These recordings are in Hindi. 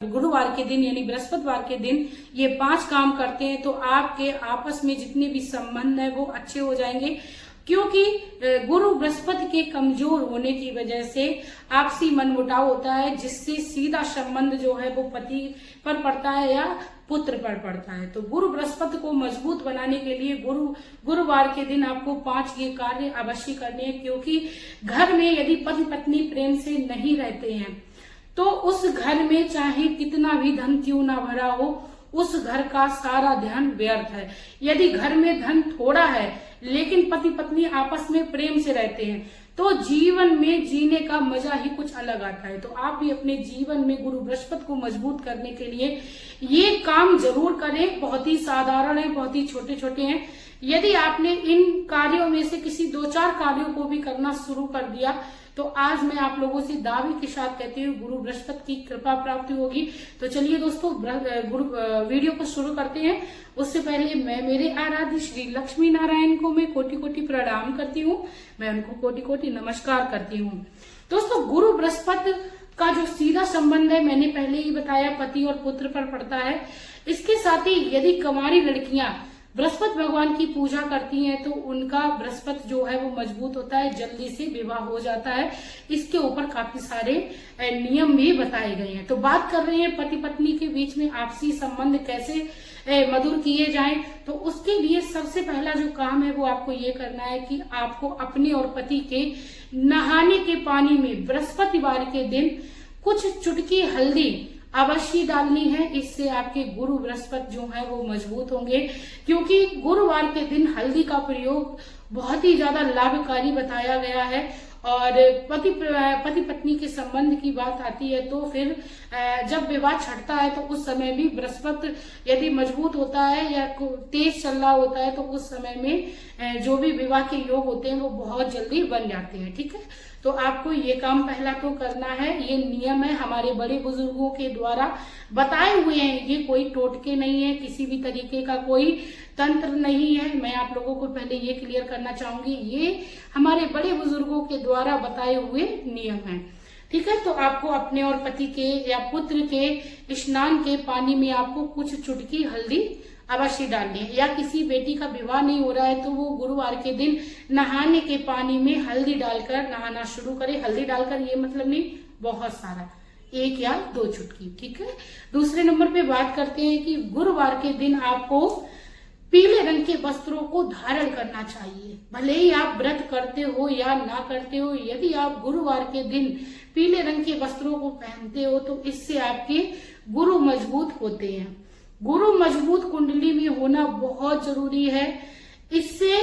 गुरुवार के दिन यानी बृहस्पतिवार के दिन ये 5 काम करते हैं तो आपके आपस में जितने भी संबंध है वो अच्छे हो जाएंगे, क्योंकि गुरु बृहस्पति के कमजोर होने की वजह से आपसी मनमुटाव होता है, जिससे सीधा संबंध जो है वो पति पर पड़ता है या पुत्र पर पड़ता है। तो गुरु बृहस्पति को मजबूत बनाने के लिए गुरुवार के दिन आपको 5 ये कार्य अवश्य करने हैं, क्योंकि घर में यदि पति पत्नी प्रेम से नहीं रहते हैं तो उस घर में चाहे कितना भी धन क्यों ना भरा हो, उस घर का सारा ध्यान व्यर्थ है। यदि घर में धन थोड़ा है लेकिन पति पत्नी आपस में प्रेम से रहते हैं तो जीवन में जीने का मजा ही कुछ अलग आता है। तो आप भी अपने जीवन में गुरु बृहस्पति को मजबूत करने के लिए ये काम जरूर करें। बहुत ही साधारण है, बहुत ही छोटे छोटे हैं। यदि आपने इन कार्यों में से किसी 2-4 कार्यों को भी करना शुरू कर दिया तो आज मैं आप लोगों से दावे के साथ कहती हूँ गुरु बृहस्पति की कृपा प्राप्ति होगी। तो चलिए दोस्तों वीडियो को शुरू करते हैं। उससे पहले मैं मेरे आराध्य श्री लक्ष्मी नारायण को मैं कोटि कोटि प्रणाम करती हूँ, मैं उनको कोटि कोटि नमस्कार करती हूँ। दोस्तों गुरु बृहस्पति का जो सीधा संबंध है मैंने पहले ही बताया, पति और पुत्र पर पड़ता है। इसके साथ ही यदि कुंवारी लड़कियां बृहस्पति भगवान की पूजा करती हैं तो उनका बृहस्पति जो है वो मजबूत होता है, जल्दी से विवाह हो जाता है। इसके ऊपर काफी सारे नियम भी बताए गए हैं। तो बात कर रहे हैं पति पत्नी के बीच में आपसी संबंध कैसे मधुर किए जाएं। तो उसके लिए सबसे पहला जो काम है वो आपको ये करना है कि आपको अपने और पति के नहाने के पानी में बृहस्पतिवार के दिन कुछ चुटकी हल्दी अवश्य डालनी है। इससे आपके गुरु बृहस्पति जो है वो मजबूत होंगे, क्योंकि गुरुवार के दिन हल्दी का प्रयोग बहुत ही ज्यादा लाभकारी बताया गया है। और पति पत्नी के संबंध की बात आती है तो फिर जब विवाह छटता है तो उस समय भी बृहस्पति यदि मजबूत होता है या तेज चल रहा होता है तो उस समय में जो भी विवाह के योग होते हैं वो बहुत जल्दी बन जाते हैं। ठीक है, तो आपको ये काम पहला तो करना है। ये नियम है, हमारे बड़े बुजुर्गों के द्वारा बताए हुए हैं, ये कोई टोटके नहीं है, किसी भी तरीके का कोई तंत्र नहीं है। मैं आप लोगों को पहले ये क्लियर करना चाहूंगी, ये हमारे बड़े बुजुर्गों के द्वारा बताए हुए नियम है। ठीक है, तो आपको अपने और पति के या पुत्र के स्नान के पानी में आपको कुछ चुटकी हल्दी अवश्य डालनी है। या किसी बेटी का विवाह नहीं हो रहा है तो वो गुरुवार के दिन नहाने के पानी में हल्दी डालकर नहाना शुरू करे। हल्दी डालकर ये मतलब नहीं, बहुत सारा, 1 या 2 चुटकी। ठीक है, दूसरे नंबर पे बात करते हैं कि गुरुवार के दिन आपको पीले रंग के वस्त्रों को धारण करना चाहिए। भले ही आप व्रत करते हो या ना करते हो, यदि आप गुरुवार के दिन पीले रंग के वस्त्रों को पहनते हो तो इससे आपके गुरु मजबूत होते हैं। गुरु मजबूत कुंडली में होना बहुत जरूरी है, इससे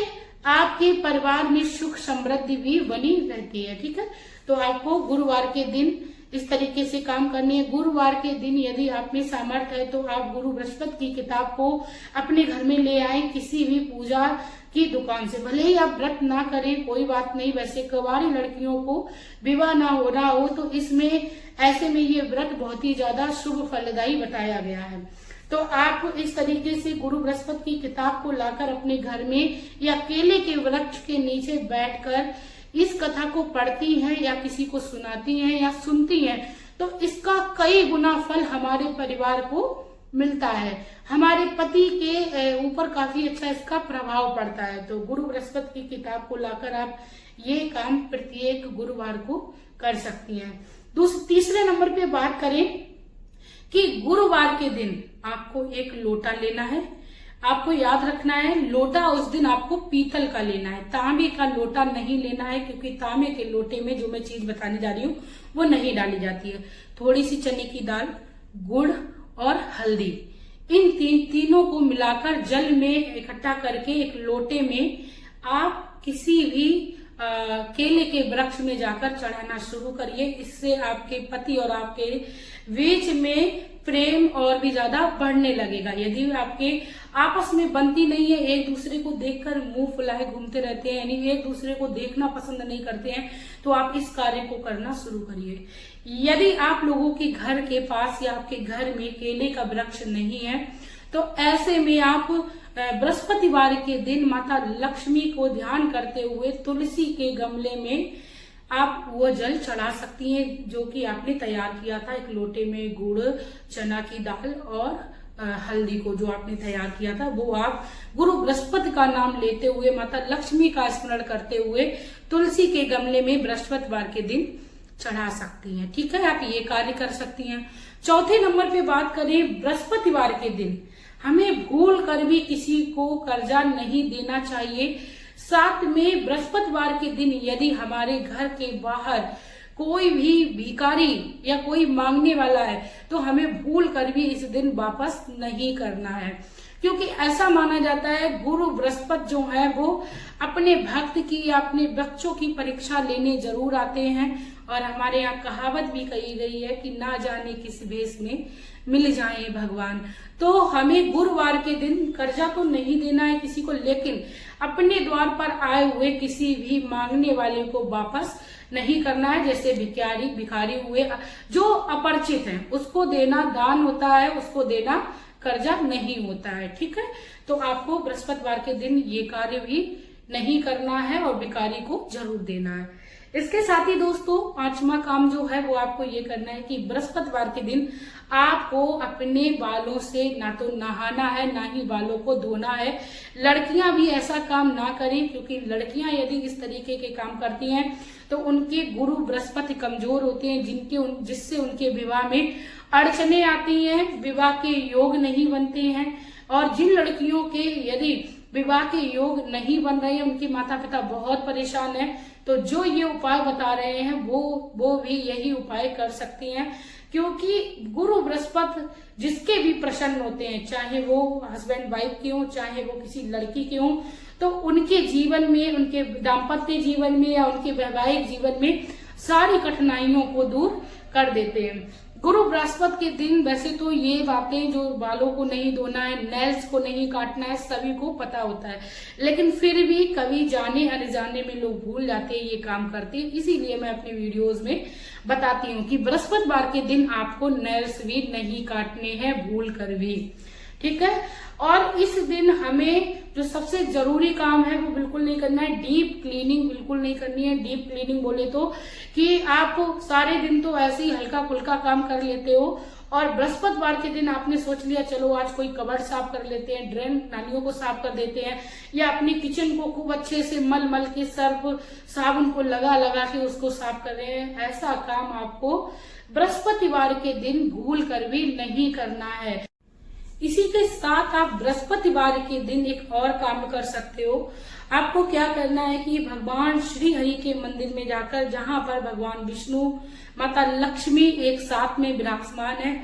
आपके परिवार में सुख समृद्धि भी बनी रहती है। ठीक है, तो आपको गुरुवार के दिन इस तरीके से काम करने हैं। गुरुवार के दिन यदि आप में सामर्थ्य है तो आप गुरु बृहस्पति की किताब को अपने घर में ले आए किसी भी पूजा की दुकान से। भले ही आप व्रत ना करें कोई बात नहीं, वैसे कुंवारी लड़कियों को विवाह ना हो रहा हो तो इसमें ऐसे में ये व्रत बहुत ही ज्यादा शुभ फलदायी बताया गया है। तो आप इस तरीके से गुरु बृहस्पति की किताब को लाकर अपने घर में या केले के वृक्ष के नीचे बैठकर इस कथा को पढ़ती हैं या किसी को सुनाती हैं या सुनती हैं तो इसका कई गुना फल हमारे परिवार को मिलता है। हमारे पति के ऊपर काफी अच्छा इसका प्रभाव पड़ता है। तो गुरु बृहस्पति की किताब को लाकर आप ये काम प्रत्येक गुरुवार को कर सकती हैं। तीसरे नंबर पे बात करें कि गुरुवार के दिन आपको एक लोटा लेना है। आपको याद रखना है लोटा उस दिन आपको पीतल का लेना है, तांबे का लोटा नहीं लेना है, क्योंकि तांबे के लोटे में जो मैं चीज बताने जा रही हूँ वो नहीं डाली जाती है। थोड़ी सी चने की दाल, गुड़ और हल्दी, इन तीनों को मिलाकर जल में इकट्ठा करके एक लोटे में आप किसी भी केले के वृक्ष में जाकर चढ़ाना शुरू करिए। इससे आपके पति और आपके बीच में प्रेम और भी ज्यादा बढ़ने लगेगा। यदि आपके आपस में बनती नहीं है, एक दूसरे को देखकर मुंह फुलाए घूमते रहते हैं, यानी एक दूसरे को देखना पसंद नहीं करते हैं, तो आप इस कार्य को करना शुरू करिए। यदि आप लोगों के घर के पास या आपके घर में केले का वृक्ष नहीं है तो ऐसे में आप बृहस्पतिवार के दिन माता लक्ष्मी को ध्यान करते हुए तुलसी के गमले में आप वो जल चढ़ा सकती हैं जो कि आपने तैयार किया था। एक लोटे में गुड़, चना की दाल और हल्दी को जो आपने तैयार किया था, वो आप गुरु बृहस्पति का नाम लेते हुए, माता लक्ष्मी का स्मरण करते हुए तुलसी के गमले में बृहस्पतिवार के दिन चढ़ा सकती हैं। ठीक है, आप ये कार्य कर सकती हैं। चौथे नंबर पे बात करें, बृहस्पतिवार के दिन हमें भूल कर भी किसी को कर्जा नहीं देना चाहिए। साथ में बृहस्पतिवार के दिन यदि हमारे घर के बाहर कोई भी भिखारी या कोई मांगने वाला है तो हमें भूल कर भी इस दिन वापस नहीं करना है, क्योंकि ऐसा माना जाता है गुरु बृहस्पति जो है वो अपने भक्त की या अपने बच्चों की परीक्षा लेने जरूर आते हैं। और हमारे यहाँ कहावत भी कही गई है कि ना जाने किस भेष में मिल जाए भगवान। तो हमें गुरुवार के दिन कर्जा तो नहीं देना है किसी को, लेकिन अपने द्वार पर आए हुए किसी भी मांगने वाले को वापस नहीं करना है। जैसे भिखारी हुए जो अपरिचित हैं, उसको देना दान होता है, उसको देना कर्जा नहीं होता है। ठीक है, तो आपको बृहस्पतिवार के दिन ये कार्य भी नहीं करना है और भिखारी को जरूर देना है। इसके साथ ही दोस्तों, पांचवा काम जो है वो आपको ये करना है कि बृहस्पतिवार के दिन आपको अपने बालों से ना तो नहाना है, ना ही बालों को धोना है। लड़कियां भी ऐसा काम ना करें, क्योंकि लड़कियां यदि इस तरीके के काम करती हैं तो उनके गुरु बृहस्पति कमजोर होते हैं, जिससे उनके विवाह में अड़चने आती हैं, विवाह के योग नहीं बनते हैं। और जिन लड़कियों के यदि विवाह के योग नहीं बन रहे हैं, उनके माता पिता बहुत परेशान हैं, तो जो ये उपाय बता रहे हैं वो भी यही उपाय कर सकती हैं। क्योंकि गुरु बृहस्पति जिसके भी प्रसन्न होते हैं, चाहे वो हस्बैंड वाइफ के हों, चाहे वो किसी लड़की के हों, तो उनके जीवन में, उनके दाम्पत्य जीवन में या उनके वैवाहिक जीवन में सारी कठिनाइयों को दूर कर देते हैं। गुरु बृहस्पति के दिन वैसे तो ये बातें, जो बालों को नहीं धोना है, नेल्स को नहीं काटना है, सभी को पता होता है, लेकिन फिर भी कभी जाने अनजाने में लोग भूल जाते हैं, ये काम करते हैं। इसीलिए मैं अपने वीडियोस में बताती हूँ कि बृहस्पतिवार के दिन आपको नेल्स भी नहीं काटने हैं भूल कर भी। ठीक है, और इस दिन हमें जो सबसे जरूरी काम है वो बिल्कुल नहीं करना है, डीप क्लीनिंग बिल्कुल नहीं करनी है। डीप क्लीनिंग बोले तो कि आप सारे दिन तो ऐसे ही हल्का फुल्का काम कर लेते हो, और बृहस्पतिवार के दिन आपने सोच लिया चलो आज कोई कबर्ड साफ कर लेते हैं, ड्रेन नालियों को साफ कर देते हैं, या अपनी किचन को खूब अच्छे से मल के सर्फ साबुन को लगा के उसको साफ कर रहे हैं। ऐसा काम आपको बृहस्पतिवार के दिन भूल कर भी नहीं करना है। इसी के साथ आप बृहस्पतिवार के दिन एक और काम कर सकते हो। आपको क्या करना है कि भगवान श्री हरि के मंदिर में जाकर, जहां पर भगवान विष्णु, माता लक्ष्मी एक साथ में विराजमान है,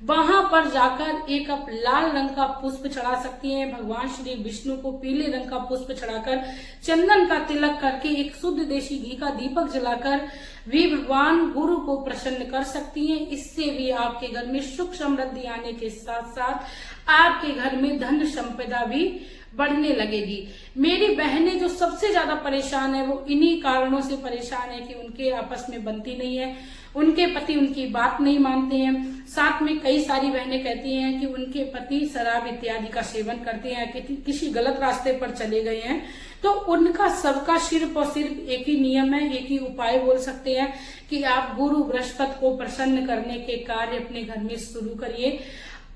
वहां पर जाकर एक आप लाल रंग का पुष्प चढ़ा सकती हैं। भगवान श्री विष्णु को पीले रंग का पुष्प चढ़ाकर, चंदन का तिलक करके, एक शुद्ध देशी घी का दीपक जलाकर भी भगवान गुरु को प्रसन्न कर सकती हैं। इससे भी आपके घर में सुख समृद्धि आने के साथ साथ आपके घर में धन संपदा भी बढ़ने लगेगी। मेरी बहनें जो सबसे ज्यादा परेशान है वो इन्हीं कारणों से परेशान है कि उनके आपस में बनती नहीं है, उनके पति उनकी बात नहीं मानते हैं। साथ में कई सारी बहनें कहती हैं कि उनके पति शराब इत्यादि का सेवन करते हैं, कि किसी गलत रास्ते पर चले गए हैं। तो उनका सबका सिर्फ और सिर्फ एक ही नियम है, एक ही उपाय बोल सकते हैं कि आप गुरु बृहस्पति को प्रसन्न करने के कार्य अपने घर में शुरू करिए।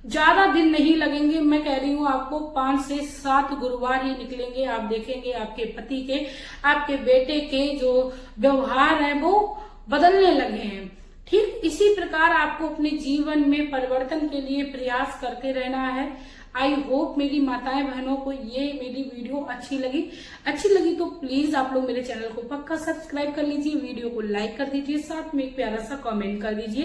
ज्यादा दिन नहीं लगेंगे, मैं कह रही हूँ आपको 5 से 7 गुरुवार ही निकलेंगे। आप देखेंगे आपके पति के, आपके बेटे के जो व्यवहार है वो बदलने लगे हैं। ठीक इसी प्रकार आपको अपने जीवन में परिवर्तन के लिए प्रयास करते रहना है। आई होप मेरी माताएं बहनों को ये मेरी वीडियो अच्छी लगी तो प्लीज आप लोग मेरे चैनल को पक्का सब्सक्राइब कर लीजिए, वीडियो को लाइक कर दीजिए, साथ में एक प्यारा सा कमेंट कर दीजिए।